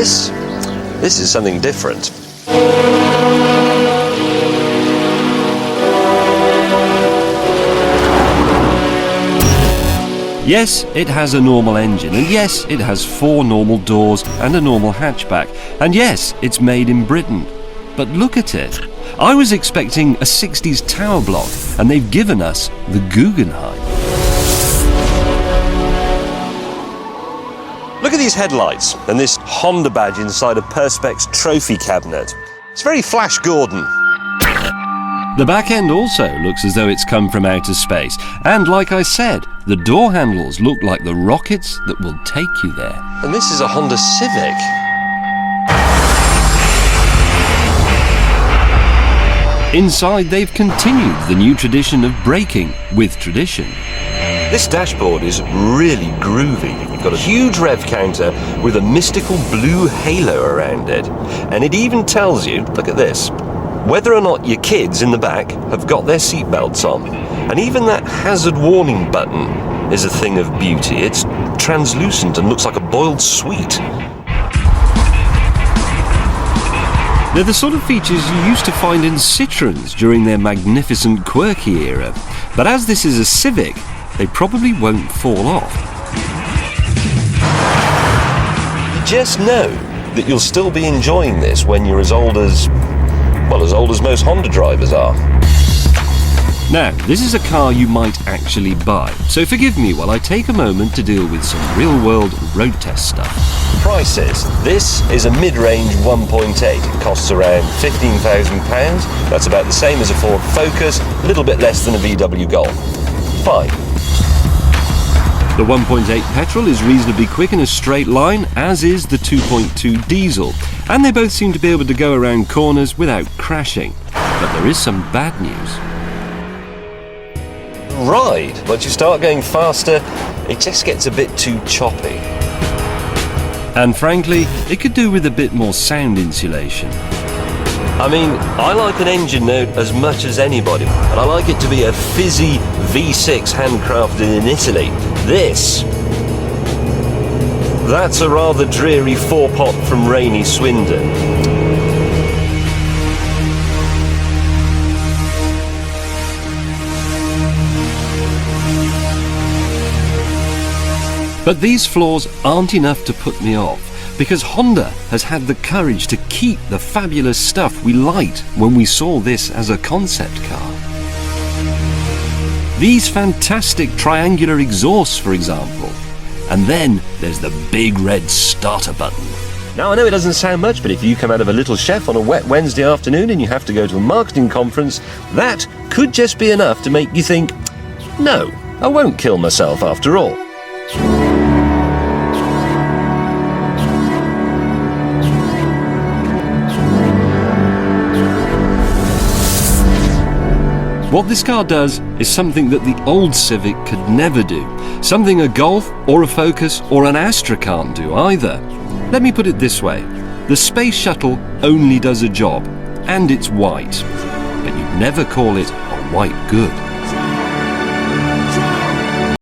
This is something different. Yes, it has a normal engine, and yes, it has 4 normal doors and a normal hatchback, and yes, it's made in Britain. But look at it. I was expecting a 60s tower block, and they've given us the Guggenheim. Look at these headlights and this Honda badge inside a Perspex trophy cabinet. It's very Flash Gordon. The back end also looks as though it's come from outer space, and like I said, the door handles look like the rockets that will take you there. And this is a Honda Civic. Inside, they've continued the new tradition of braking with tradition. This dashboard is really groovy. You've got a huge rev counter with a mystical blue halo around it. And it even tells you, look at this, whether or not your kids in the back have got their seatbelts on. And even that hazard warning button is a thing of beauty. It's translucent and looks like a boiled sweet. They're the sort of features you used to find in Citroëns during their magnificent quirky era. But as this is a Civic, they probably won't fall off. You just know that you'll still be enjoying this when you're as old as, well, as old as most Honda drivers are. Now, this is a car you might actually buy, so forgive me while I take a moment to deal with some real-world road test stuff. Prices. This is a mid-range 1.8. It costs around £15,000. That's about the same as a Ford Focus, a little bit less than a VW Golf. Fine. The 1.8 petrol is reasonably quick in a straight line, as is the 2.2 diesel, and they both seem to be able to go around corners without crashing. But there is some bad news. Ride. Once you start going faster, it just gets a bit too choppy. And frankly, it could do with a bit more sound insulation. I mean, I like an engine note as much as anybody, and I like it to be a fizzy V6 handcrafted in Italy. That's a rather dreary 4-pot from rainy Swindon. But these flaws aren't enough to put me off, because Honda has had the courage to keep the fabulous stuff we liked when we saw this as a concept car. These fantastic triangular exhausts, for example. And then there's the big red starter button. Now, I know it doesn't sound much, but if you come out of a Little Chef on a wet Wednesday afternoon and you have to go to a marketing conference, that could just be enough to make you think, no, I won't kill myself after all. What this car does is something that the old Civic could never do, something a Golf or a Focus or an Astra can't do either. Let me put it this way, the Space Shuttle only does a job, and it's white, but you'd never call it a white good.